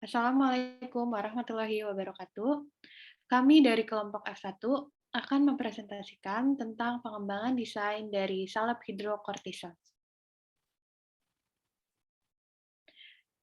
Assalamualaikum warahmatullahi wabarakatuh. Kami dari kelompok F1 akan mempresentasikan tentang pengembangan desain dari salep hidrokortison.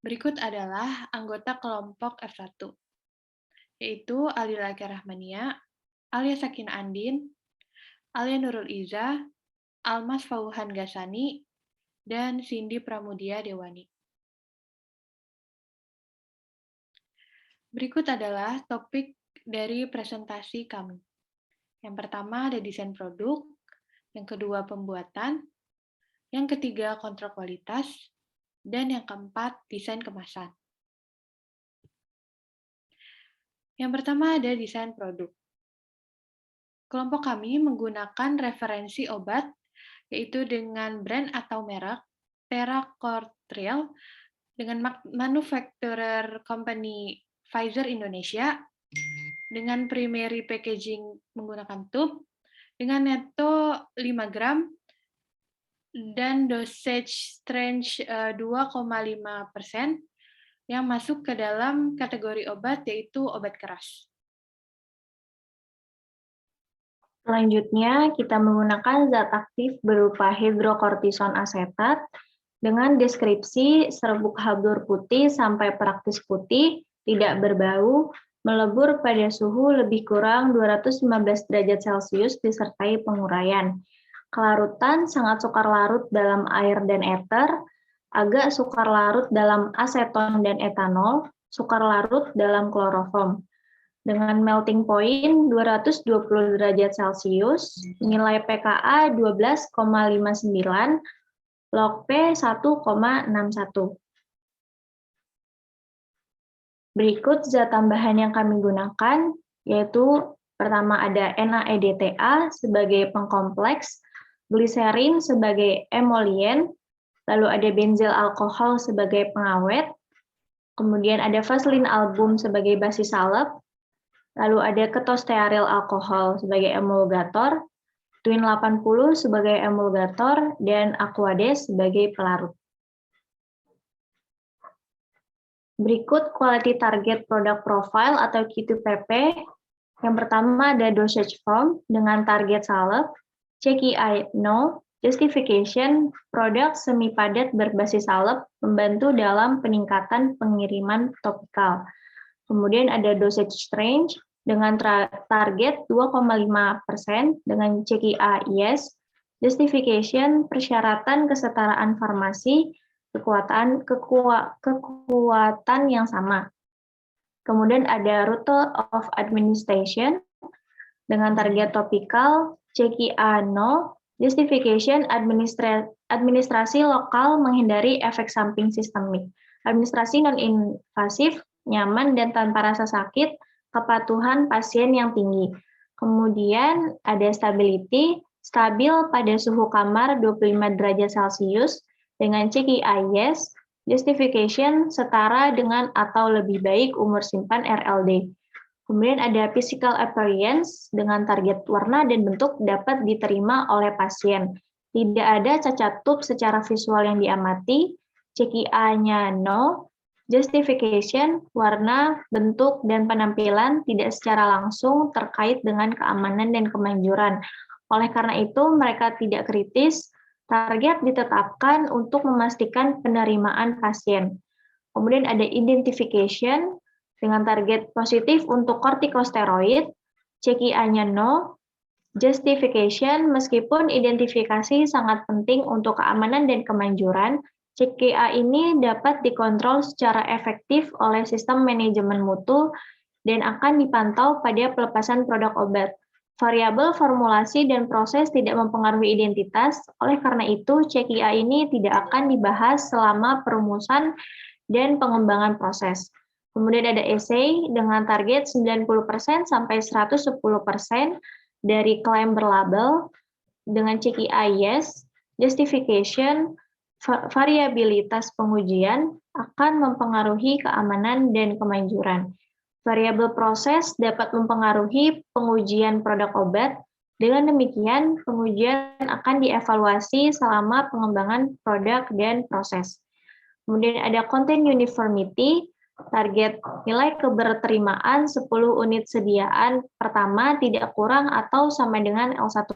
Berikut adalah anggota kelompok F1, yaitu Alila Rahmania, Alia Sakin Andin, Alia Nurul Iza, Almas Fauhan Gasani, dan Cindy Pramudia Dewani. Berikut adalah topik dari presentasi kami. Yang pertama ada desain produk, yang kedua pembuatan, yang ketiga kontrol kualitas, dan yang keempat desain kemasan. Yang pertama ada desain produk. Kelompok kami menggunakan referensi obat, yaitu dengan brand atau merek Teracortril, dengan manufacturer company Pfizer Indonesia, dengan primary packaging menggunakan tube, dengan neto 5 gram, dan dosage strength 2,5% yang masuk ke dalam kategori obat, yaitu obat keras. Selanjutnya, kita menggunakan zat aktif berupa hidrokortison asetat dengan deskripsi serbuk habur putih sampai praktis putih, tidak berbau, melebur pada suhu lebih kurang 215 derajat Celcius disertai penguraian. Kelarutan sangat sukar larut dalam air dan eter, agak sukar larut dalam aseton dan etanol, sukar larut dalam kloroform. Dengan melting point 220 derajat Celcius, nilai pKa 12,59, log P 1,61. Berikut zat tambahan yang kami gunakan, yaitu pertama ada NaEDTA sebagai pengkompleks, gliserin sebagai emolien, lalu ada benzyl alkohol sebagai pengawet, kemudian ada vaselin album sebagai basis salep, lalu ada ketostearyl alkohol sebagai emulgator, Twin 80 sebagai emulgator, dan Aquades sebagai pelarut. Berikut quality target product profile atau Q2PP. Yang pertama ada dosage form dengan target salep, CKI no, justification, produk semi padat berbasis salep membantu dalam peningkatan pengiriman topikal. Kemudian ada dosage strength dengan target 2,5% dengan CKA yes, justification persyaratan kesetaraan farmasi, kekuatan yang sama. Kemudian ada route of administration dengan target topikal, CKA no, justification administrasi lokal menghindari efek samping sistemik. Administrasi non-invasif, nyaman dan tanpa rasa sakit, kepatuhan pasien yang tinggi. Kemudian ada stability, stabil pada suhu kamar 25 derajat Celcius dengan CKI yes, justification setara dengan atau lebih baik umur simpan RLD. Kemudian ada physical appearance dengan target warna dan bentuk dapat diterima oleh pasien. Tidak ada cacat tub secara visual yang diamati, CKA-nya no, justification, warna, bentuk, dan penampilan tidak secara langsung terkait dengan keamanan dan kemanjuran. Oleh karena itu, mereka tidak kritis, target ditetapkan untuk memastikan penerimaan pasien. Kemudian ada identification dengan target positif untuk kortikosteroid, CKA-nya no, justification meskipun identifikasi sangat penting untuk keamanan dan kemanjuran, CKA ini dapat dikontrol secara efektif oleh sistem manajemen mutu dan akan dipantau pada pelepasan produk obat. Variabel formulasi dan proses tidak mempengaruhi identitas, oleh karena itu CKA ini tidak akan dibahas selama perumusan dan pengembangan proses. Kemudian ada essay dengan target 90% sampai 110% dari klaim berlabel dengan CKI yes, justification, variabilitas pengujian akan mempengaruhi keamanan dan kemanjuran. Variabel proses dapat mempengaruhi pengujian produk obat. Dengan demikian, pengujian akan dievaluasi selama pengembangan produk dan proses. Kemudian ada content uniformity, Target nilai keberterimaan 10 unit sediaan pertama tidak kurang atau sama dengan L1%.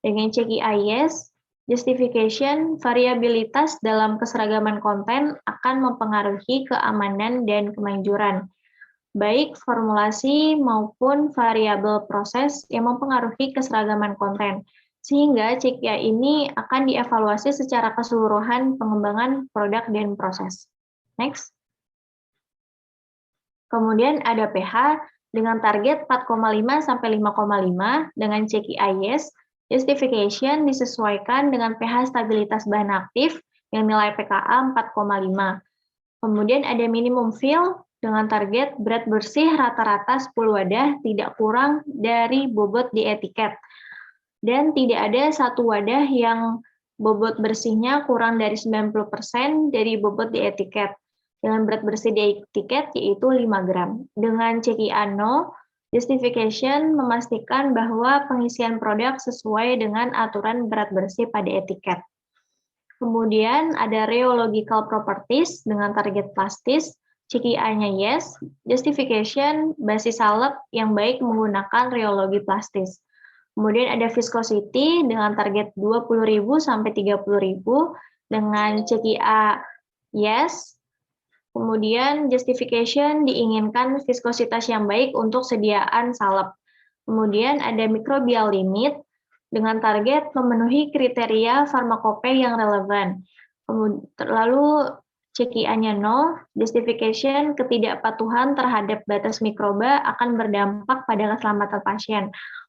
Dengan CKI-yes, justification variabilitas dalam keseragaman konten akan mempengaruhi keamanan dan kemanjuran, baik formulasi maupun variabel proses yang mempengaruhi keseragaman konten. Sehingga CKI ini akan dievaluasi secara keseluruhan pengembangan produk dan proses. Next. Kemudian ada pH dengan target 4,5 sampai 5,5 dengan CKI-yes, justification disesuaikan dengan pH stabilitas bahan aktif yang nilai pKa 4,5. Kemudian ada minimum fill dengan target berat bersih rata-rata 10 wadah tidak kurang dari bobot di etiket. Dan tidak ada satu wadah yang bobot bersihnya kurang dari 90% dari bobot di etiket. Dengan berat bersih di etiket yaitu 5 gram. Dengan CKI-no, justification memastikan bahwa pengisian produk sesuai dengan aturan berat bersih pada etiket. Kemudian ada rheological properties dengan target plastis, CKI-nya yes, justification basis salep yang baik menggunakan rheologi plastis. Kemudian ada viscosity dengan target 20.000 sampai 30.000 dengan CKI yes. Kemudian justification diinginkan viskositas yang baik untuk sediaan salep. Kemudian ada microbial limit dengan target memenuhi kriteria farmakope yang relevan. Lalu CKI-nya no, justification ketidakpatuhan terhadap batas mikroba akan berdampak pada keselamatan pasien.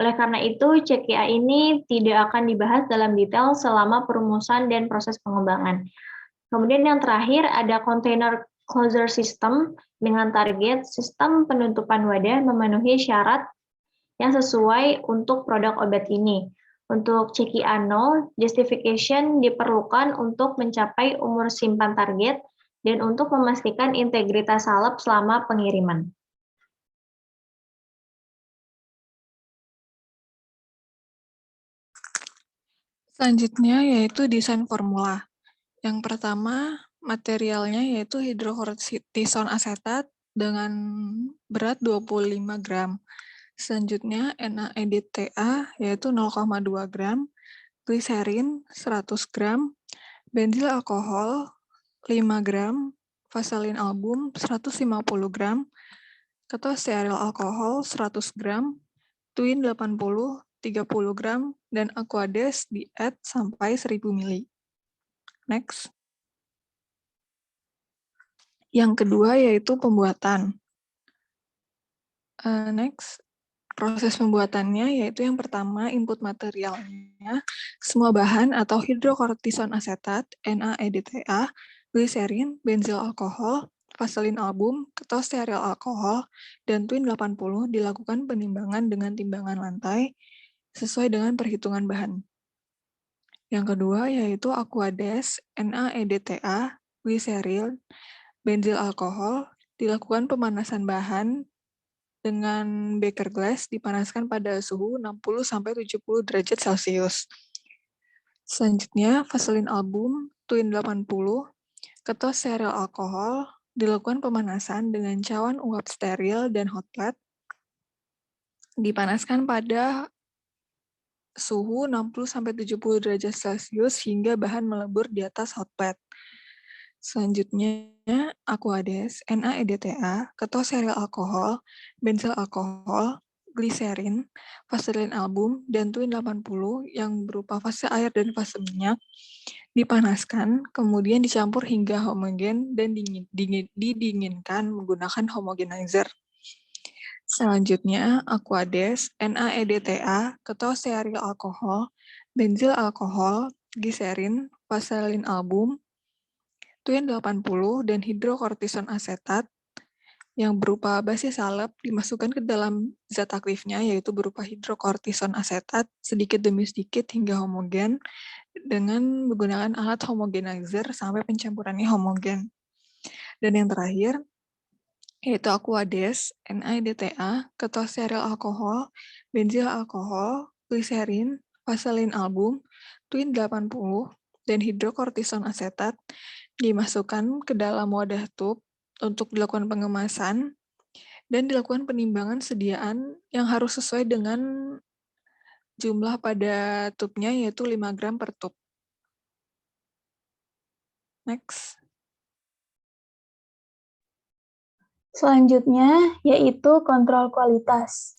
Oleh karena itu, CKI ini tidak akan dibahas dalam detail selama perumusan dan proses pengembangan. Kemudian yang terakhir ada container closure system dengan target sistem penutupan wadah memenuhi syarat yang sesuai untuk produk obat ini. Untuk CKI-no, justification diperlukan untuk mencapai umur simpan target dan untuk memastikan integritas salep selama pengiriman. Selanjutnya yaitu desain formula. Yang pertama, materialnya yaitu hidrokortison asetat dengan berat 25 gram. Selanjutnya NaEDTA yaitu 0,2 gram, gliserin 100 gram, bensil alkohol 5 gram, vaselin album 150 gram, ketostearyl alkohol 100 gram, twin 80, 30 gram, dan aquades di-add sampai 1000 ml. Next. Yang kedua yaitu pembuatan. Next. Proses pembuatannya yaitu yang pertama input materialnya, semua bahan atau hidrokortison asetat, NaEDTA, gliserin, bensil alkohol, vaselin album, ketostearyl alkohol, dan twin 80 dilakukan penimbangan dengan timbangan lantai sesuai dengan perhitungan bahan. Yang kedua yaitu aquades, NaEDTA, gliserin, bensil alkohol, dilakukan pemanasan bahan dengan beker glass dipanaskan pada suhu 60-70 derajat Celcius. Selanjutnya, vaselin album, twin 80, ketostearyl alkohol, dilakukan pemanasan dengan cawan uap steril dan hot plate, dipanaskan pada suhu 60-70 derajat Celcius hingga bahan melebur di atas hot plate. Selanjutnya, aquades, NaEDTA, ketostearyl alkohol, bensil alkohol, gliserin, vaselin album, dan twin 80 yang berupa fase air dan fase minyak dipanaskan, kemudian dicampur hingga homogen dan didinginkan menggunakan homogenizer. Selanjutnya, aquades, NaEDTA, ketostearyl alkohol, bensil alkohol, gliserin, vaselin album, twin 80, dan hidrokortison asetat yang berupa basis salep dimasukkan ke dalam zat aktifnya, yaitu berupa hidrokortison asetat sedikit demi sedikit hingga homogen dengan menggunakan alat homogenizer sampai pencampurannya homogen. Dan yang terakhir, yaitu aquades, NaEDTA, ketostearyl alkohol, bensil alkohol, gliserin, vaselin album, twin 80, dan hidrokortison asetat dimasukkan ke dalam wadah tub untuk dilakukan pengemasan dan dilakukan penimbangan sediaan yang harus sesuai dengan jumlah pada tubnya, yaitu 5 gram per tub. Next. Selanjutnya yaitu kontrol kualitas.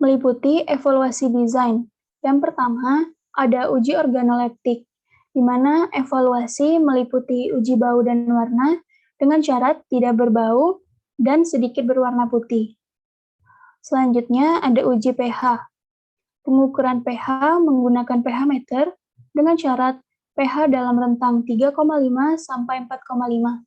Meliputi evaluasi desain. Yang pertama, ada uji organoleptik, di mana evaluasi meliputi uji bau dan warna dengan syarat tidak berbau dan sedikit berwarna putih. Selanjutnya ada uji pH. Pengukuran pH menggunakan pH meter dengan syarat pH dalam rentang 3,5 sampai 4,5.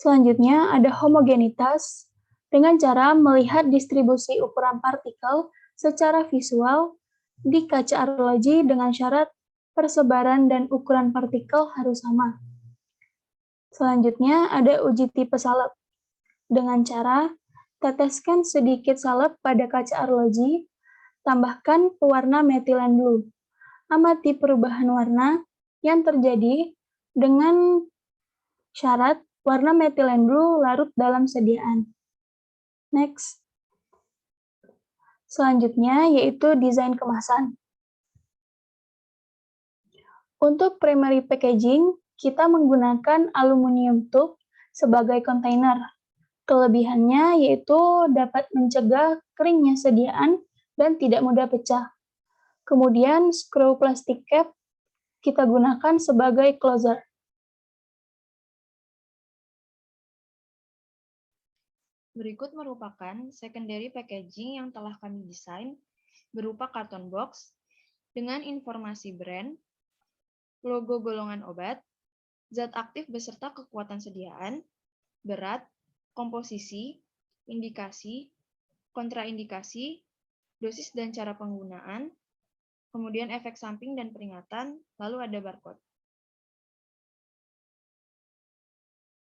Selanjutnya ada homogenitas dengan cara melihat distribusi ukuran partikel secara visual di kaca arloji dengan syarat persebaran dan ukuran partikel harus sama. Selanjutnya ada uji tipe salep dengan cara teteskan sedikit salep pada kaca arloji, tambahkan pewarna metilen blue. Amati perubahan warna yang terjadi dengan syarat warna metilen blue larut dalam sediaan. Next. Selanjutnya yaitu desain kemasan. Untuk primary packaging, kita menggunakan aluminium tube sebagai kontainer. Kelebihannya yaitu dapat mencegah keringnya sediaan dan tidak mudah pecah. Kemudian screw plastic cap kita gunakan sebagai closer. Berikut merupakan secondary packaging yang telah kami desain berupa karton box dengan informasi brand, logo golongan obat, zat aktif beserta kekuatan sediaan, berat, komposisi, indikasi, kontraindikasi, dosis dan cara penggunaan, kemudian efek samping dan peringatan, lalu ada barcode.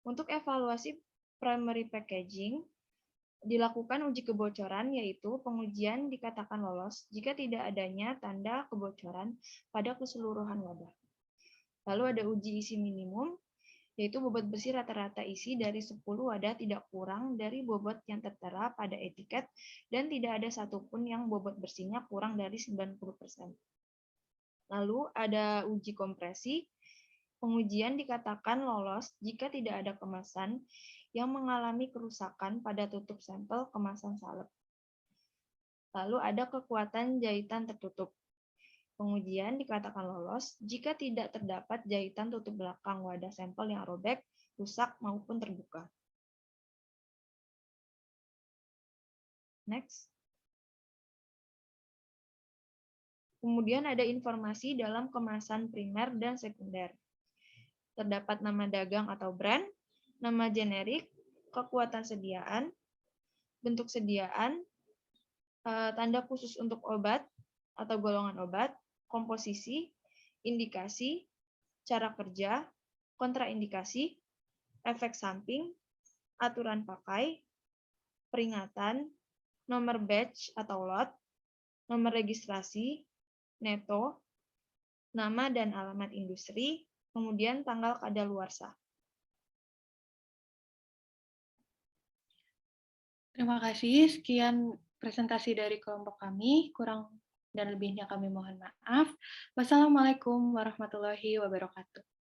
Untuk evaluasi primary packaging, dilakukan uji kebocoran, yaitu pengujian dikatakan lolos jika tidak adanya tanda kebocoran pada keseluruhan wadah. Lalu ada uji isi minimum, yaitu bobot bersih rata-rata isi dari 10 wadah tidak kurang dari bobot yang tertera pada etiket dan tidak ada satupun yang bobot bersihnya kurang dari 90%. Lalu ada uji kompresi. Pengujian dikatakan lolos jika tidak ada kemasan yang mengalami kerusakan pada tutup sampel kemasan salep. Lalu ada kekuatan jahitan tertutup. Pengujian dikatakan lolos jika tidak terdapat jahitan tutup belakang wadah sampel yang robek, rusak, maupun terbuka. Next. Kemudian ada informasi dalam kemasan primer dan sekunder. Terdapat nama dagang atau brand, nama generik, kekuatan sediaan, bentuk sediaan, tanda khusus untuk obat atau golongan obat, komposisi, indikasi, cara kerja, kontraindikasi, efek samping, aturan pakai, peringatan, nomor batch atau lot, nomor registrasi, neto, nama dan alamat industri, kemudian tanggal kadaluarsa. Terima kasih. Sekian presentasi dari kelompok kami. Kurang dan lebihnya kami mohon maaf. Wassalamualaikum warahmatullahi wabarakatuh.